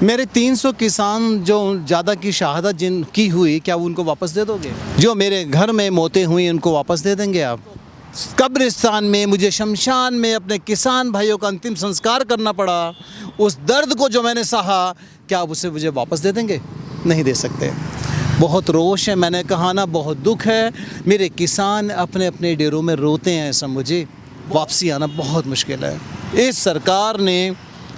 मेरे 300 किसान जो ज़्यादा की शहादत जिनकी हुई, क्या उनको वापस दे दोगे? जो मेरे घर में मौतें हुई उनको वापस दे देंगे आप? कब्रिस्तान में मुझे शमशान में अपने किसान भाइयों का अंतिम संस्कार करना पड़ा, उस दर्द को जो मैंने सहा, क्या आप उसे मुझे वापस दे देंगे? नहीं दे सकते। बहुत रोष है, मैंने कहा ना, बहुत दुख है। मेरे किसान अपने अपने डेरों में रोते हैं, ऐसा मुझे वापसी आना बहुत मुश्किल है। इस सरकार ने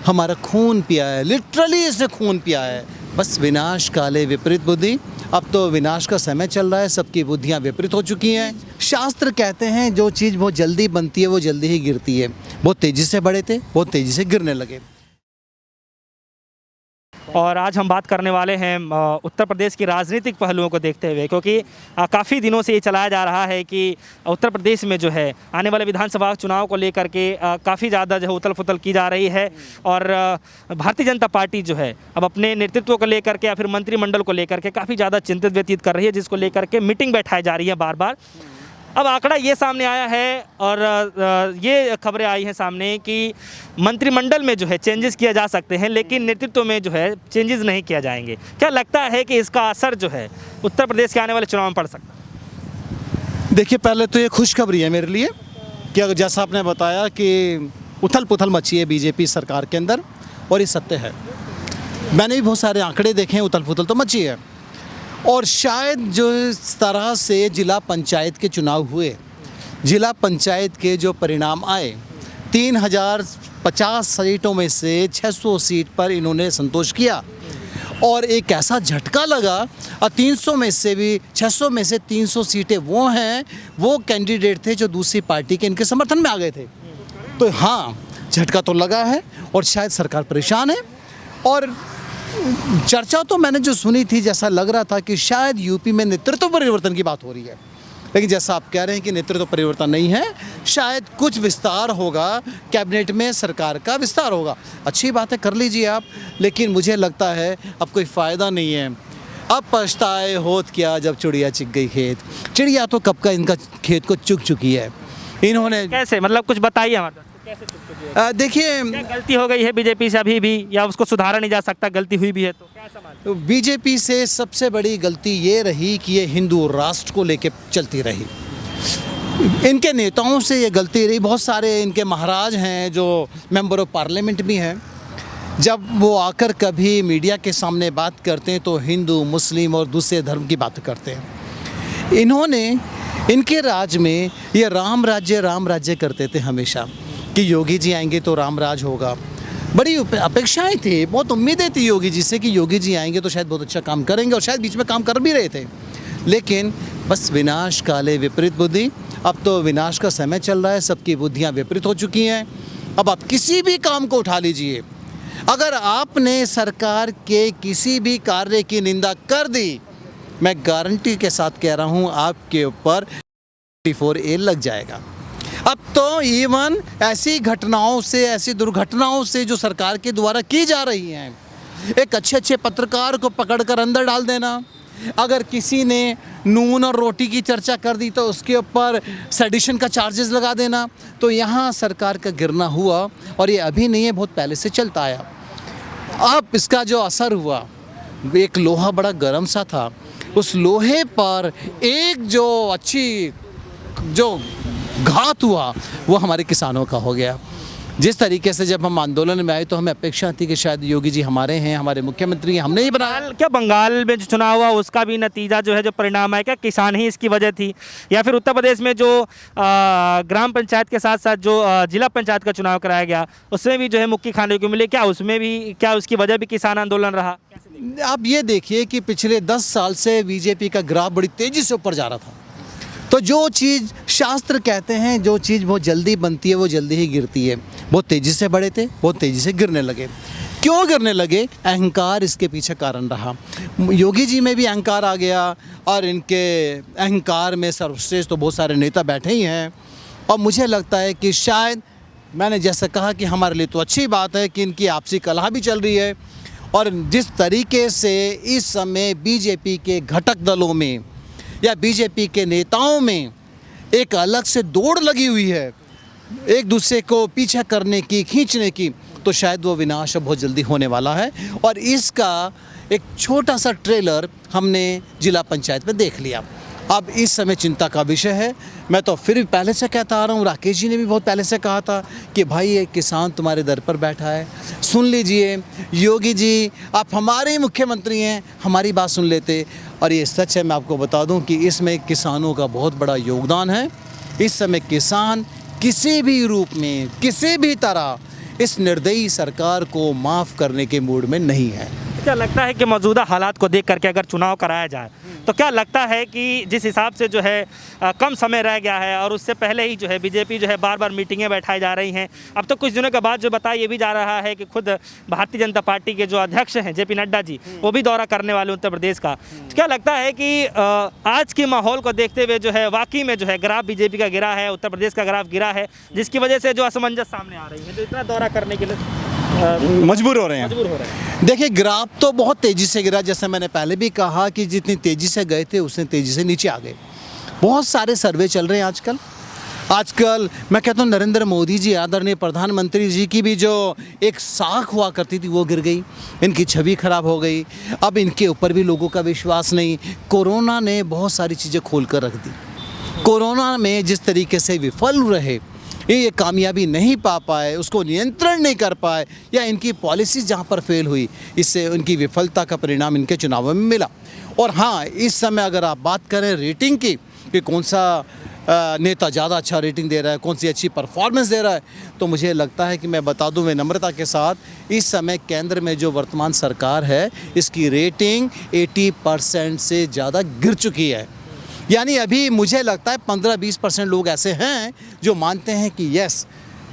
हमारा खून पिया है, लिटरली इसने खून पिया है। बस विनाश काले विपरीत बुद्धि। अब तो विनाश का समय चल रहा है, सबकी बुद्धियां विपरीत हो चुकी हैं। शास्त्र कहते हैं जो चीज़ बहुत जल्दी बनती है वो जल्दी ही गिरती है। बहुत तेज़ी से बढ़े थे, बहुत तेज़ी से गिरने लगे। और आज हम बात करने वाले हैं उत्तर प्रदेश की राजनीतिक पहलुओं को देखते हुए, क्योंकि काफ़ी दिनों से ये चलाया जा रहा है कि उत्तर प्रदेश में जो है आने वाले विधानसभा चुनाव को लेकर के काफ़ी ज़्यादा जो है उथल पुथल की जा रही है। और भारतीय जनता पार्टी जो है अब अपने नेतृत्व को लेकर के या फिर मंत्रिमंडल को लेकर के काफ़ी ज़्यादा चिंतित व्यतीत कर रही है, जिसको लेकर के मीटिंग बैठाई जा रही है बार बार। अब आंकड़ा ये सामने आया है और ये खबरें आई हैं सामने कि मंत्रिमंडल में जो है चेंजेस किया जा सकते हैं, लेकिन नेतृत्व में जो है चेंजेस नहीं किया जाएंगे। क्या लगता है कि इसका असर जो है उत्तर प्रदेश के आने वाले चुनाव में पड़ सकता है? देखिए, पहले तो ये खुशखबरी है मेरे लिए कि अगर जैसा आपने बताया कि उथल पुथल मची है बीजेपी सरकार के अंदर, और ये सत्य है। मैंने भी बहुत सारे आंकड़े देखे हैं, उथल पुथल तो मची है। और शायद जो इस तरह से जिला पंचायत के चुनाव हुए, जिला पंचायत के जो परिणाम आए, 3050 सीटों में से 600 सीट पर इन्होंने संतोष किया। और एक ऐसा झटका लगा, और 300 में से भी 600 में से 300 सीटें वो हैं, वो कैंडिडेट थे जो दूसरी पार्टी के इनके समर्थन में आ गए थे। तो हाँ, झटका तो लगा है और शायद सरकार परेशान है। और चर्चा तो मैंने जो सुनी थी, जैसा लग रहा था कि शायद यूपी में नेतृत्व परिवर्तन की बात हो रही है, लेकिन जैसा आप कह रहे हैं कि नेतृत्व परिवर्तन नहीं है, शायद कुछ विस्तार होगा, कैबिनेट में सरकार का विस्तार होगा। अच्छी बात है, कर लीजिए आप, लेकिन मुझे लगता है अब कोई फ़ायदा नहीं है। अब पछताए होत क्या जब चिड़िया चिग गई खेत। चिड़िया तो कब का इनका खेत को चुग चुकी है। इन्होंने कैसे, मतलब कुछ बताइए हमारे पास, कैसे चुप चुकी है? देखिए, क्या गलती हो गई है बीजेपी से अभी भी, या उसको सुधारा नहीं जा सकता? गलती हुई भी है तो क्या समझ? बीजेपी से सबसे बड़ी गलती ये रही कि ये हिंदू राष्ट्र को लेके चलती रही। इनके नेताओं से ये गलती रही। बहुत सारे इनके महाराज हैं जो मेंबर ऑफ पार्लियामेंट भी हैं, जब वो आकर कभी मीडिया के सामने बात करते हैं तो हिंदू, मुस्लिम और दूसरे धर्म की बात करते हैं। इन्होंने इनके राज में ये राम राज्य करते थे हमेशा, कि योगी जी आएंगे तो राम राज होगा। बड़ी अपेक्षाएं थी, बहुत उम्मीदें थी योगी जी से कि योगी जी आएंगे तो शायद बहुत अच्छा काम करेंगे, और शायद बीच में काम कर भी रहे थे। लेकिन बस विनाश काले विपरीत बुद्धि। अब तो विनाश का समय चल रहा है, सबकी बुद्धियां विपरीत हो चुकी हैं। अब आप किसी भी काम को उठा लीजिए, अगर आपने सरकार के किसी भी कार्य की निंदा कर दी, मैं गारंटी के साथ कह रहा हूँ आपके ऊपर 44A लग जाएगा। अब तो इवन ऐसी घटनाओं से, ऐसी दुर्घटनाओं से जो सरकार के द्वारा की जा रही हैं, एक अच्छे पत्रकार को पकड़कर अंदर डाल देना, अगर किसी ने नून और रोटी की चर्चा कर दी तो उसके ऊपर सेडिशन का चार्जेस लगा देना। तो यहाँ सरकार का गिरना हुआ, और ये अभी नहीं है, बहुत पहले से चलता आया। अब इसका जो असर हुआ, एक लोहा बड़ा गर्म सा था, उस लोहे पर एक जो घात हुआ वो हमारे किसानों का हो गया। जिस तरीके से जब हम आंदोलन में आए तो हमें अपेक्षा थी कि शायद योगी जी हमारे हैं, हमारे मुख्यमंत्री हैं, हमने ही बनाया। क्या बंगाल में जो चुनाव हुआ उसका भी नतीजा जो है, जो परिणाम है, क्या किसान ही इसकी वजह थी, या फिर उत्तर प्रदेश में जो ग्राम पंचायत के साथ साथ जो जिला पंचायत का चुनाव कराया गया उसमें भी जो है मुक्की खाने को मिले, क्या उसमें भी, क्या उसकी वजह भी किसान आंदोलन रहा? आप ये देखिए कि पिछले 10 साल से बीजेपी का ग्राफ बड़ी तेज़ी से ऊपर जा रहा था। तो जो चीज़ शास्त्र कहते हैं, जो चीज़ बहुत जल्दी बनती है वो जल्दी ही गिरती है। बहुत तेज़ी से बढ़े थे, बहुत तेज़ी से गिरने लगे। क्यों गिरने लगे? अहंकार इसके पीछे कारण रहा। योगी जी में भी अहंकार आ गया, और इनके अहंकार में सर्वश्रेष्ठ तो बहुत सारे नेता बैठे ही हैं। और मुझे लगता है कि शायद, मैंने जैसा कहा कि हमारे लिए तो अच्छी बात है कि इनकी आपसी कलह भी चल रही है, और जिस तरीके से इस समय बीजेपी के घटक दलों में या बीजेपी के नेताओं में एक अलग से दौड़ लगी हुई है, एक दूसरे को पीछे करने की, खींचने की, तो शायद वो विनाश अब बहुत जल्दी होने वाला है। और इसका एक छोटा सा ट्रेलर हमने जिला पंचायत में देख लिया। अब इस समय चिंता का विषय है। मैं तो फिर भी पहले से कहता आ रहा हूँ, राकेश जी ने भी बहुत पहले से कहा था कि भाई एक किसान तुम्हारे दर पर बैठा है, सुन लीजिए। योगी जी आप हमारे ही मुख्यमंत्री हैं, हमारी बात सुन लेते। और ये सच है, मैं आपको बता दूं कि इसमें किसानों का बहुत बड़ा योगदान है। इस समय किसान किसी भी रूप में, किसी भी तरह इस निर्दयी सरकार को माफ़ करने के मूड में नहीं है। क्या लगता है कि मौजूदा हालात को देख करके अगर चुनाव कराया जाए तो क्या लगता है कि जिस हिसाब से जो है कम समय रह गया है और उससे पहले ही जो है बीजेपी जो है बार बार मीटिंगें बैठाई जा रही हैं, अब तो कुछ दिनों के बाद जो बताया ये भी जा रहा है कि खुद भारतीय जनता पार्टी के जो अध्यक्ष हैं जेपी नड्डा जी, वो भी दौरा करने वाले उत्तर प्रदेश का। तो क्या लगता है कि आज के माहौल को देखते हुए जो है वाकई में जो है ग्राफ बीजेपी का गिरा है, उत्तर प्रदेश का ग्राफ गिरा है, जिसकी वजह से जो असमंजस सामने आ रही है, जो इतना दौरा करने के लिए मजबूर हो रहे हैं। देखिए ग्राफ तो बहुत तेज़ी से गिरा, जैसे मैंने पहले भी कहा कि जितनी तेज़ी से गए थे उसने तेज़ी से नीचे आ गए। बहुत सारे सर्वे चल रहे हैं आजकल मैं कहता हूँ नरेंद्र मोदी जी, आदरणीय प्रधानमंत्री जी की भी जो एक साख हुआ करती थी वो गिर गई, इनकी छवि खराब हो गई। अब इनके ऊपर भी लोगों का विश्वास नहीं। कोरोना ने बहुत सारी चीज़ें खोल कर रख दी। कोरोना में जिस तरीके से विफल रहे, ये कामयाबी नहीं पा पाए, उसको नियंत्रण नहीं कर पाए, या इनकी पॉलिसीज़ जहाँ पर फेल हुई, इससे उनकी विफलता का परिणाम इनके चुनावों में मिला। और हाँ, इस समय अगर आप बात करें रेटिंग की कि कौन सा नेता ज़्यादा अच्छा रेटिंग दे रहा है, कौन सी अच्छी परफॉर्मेंस दे रहा है, तो मुझे लगता है कि मैं बता दूं विनम्रता के साथ, इस समय केंद्र में जो वर्तमान सरकार है इसकी रेटिंग 80% से ज़्यादा गिर चुकी है। यानी अभी मुझे लगता है 15-20% लोग ऐसे हैं जो मानते हैं कि यस,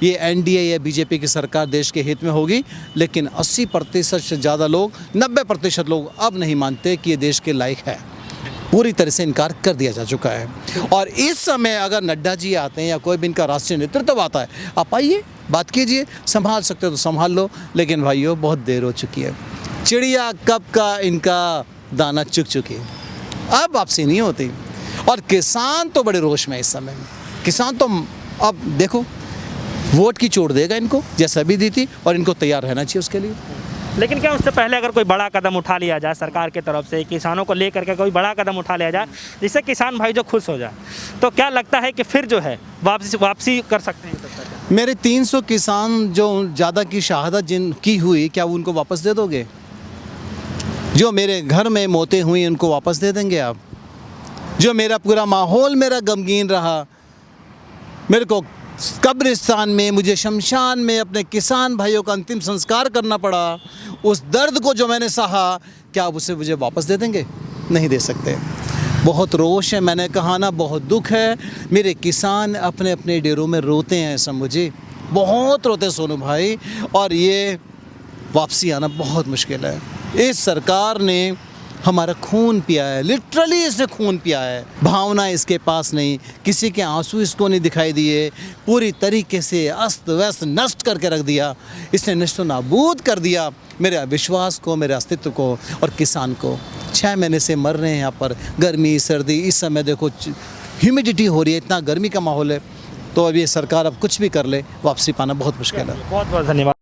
ये एनडीए या बीजेपी की सरकार देश के हित में होगी, लेकिन 80% से ज़्यादा लोग, 90% लोग अब नहीं मानते कि ये देश के लायक है। पूरी तरह से इनकार कर दिया जा चुका है। और इस समय अगर नड्डा जी आते हैं या कोई भी इनका राष्ट्रीय नेतृत्व आता है, आप आइए, बात कीजिए, संभाल सकते हो तो संभाल लो, लेकिन भाइयों बहुत देर हो चुकी है। चिड़िया कब का इनका दाना चुग चुकी है, अब वापसी नहीं होती। और किसान तो बड़े रोष में इस समय। किसान तो अब देखो वोट की चोट देगा इनको, जैसा भी दी थी, और इनको तैयार रहना चाहिए उसके लिए। लेकिन क्या उससे पहले अगर कोई बड़ा कदम उठा लिया जाए सरकार की तरफ से, किसानों को लेकर के कोई बड़ा कदम उठा लिया जाए जिससे किसान भाई जो खुश हो जाए, तो क्या लगता है कि फिर जो है वापसी कर सकते हैं? मेरे 300 किसान जो ज़्यादा की शहादत जिन की हुई, क्या वो उनको वापस दे दोगे? जो मेरे घर में मौतें हुई उनको वापस दे देंगे आप? जो मेरा पूरा माहौल मेरा गमगीन रहा, मेरे को कब्रिस्तान में, मुझे शमशान में अपने किसान भाइयों का अंतिम संस्कार करना पड़ा, उस दर्द को जो मैंने सहा, क्या आप उसे मुझे वापस दे देंगे? नहीं दे सकते। बहुत रोष है, मैंने कहा ना, बहुत दुख है। मेरे किसान अपने अपने डेरों में रोते हैं शंभू जी, बहुत रोते सोनू भाई, और ये वापसी आना बहुत मुश्किल है। इस सरकार ने हमारा खून पिया है, लिटरली इसने खून पिया है। भावना इसके पास नहीं, किसी के आंसू इसको नहीं दिखाई दिए, पूरी तरीके से अस्त व्यस्त नष्ट करके रख दिया। इसने नष्ट नाबूद कर दिया मेरे विश्वास को, मेरे अस्तित्व को और किसान को। 6 महीने से मर रहे हैं यहाँ पर, गर्मी सर्दी, इस समय देखो ह्यूमिडिटी हो रही है, इतना गर्मी का माहौल है। तो अब ये सरकार अब कुछ भी कर ले, वापसी पाना बहुत मुश्किल है। बहुत बहुत धन्यवाद।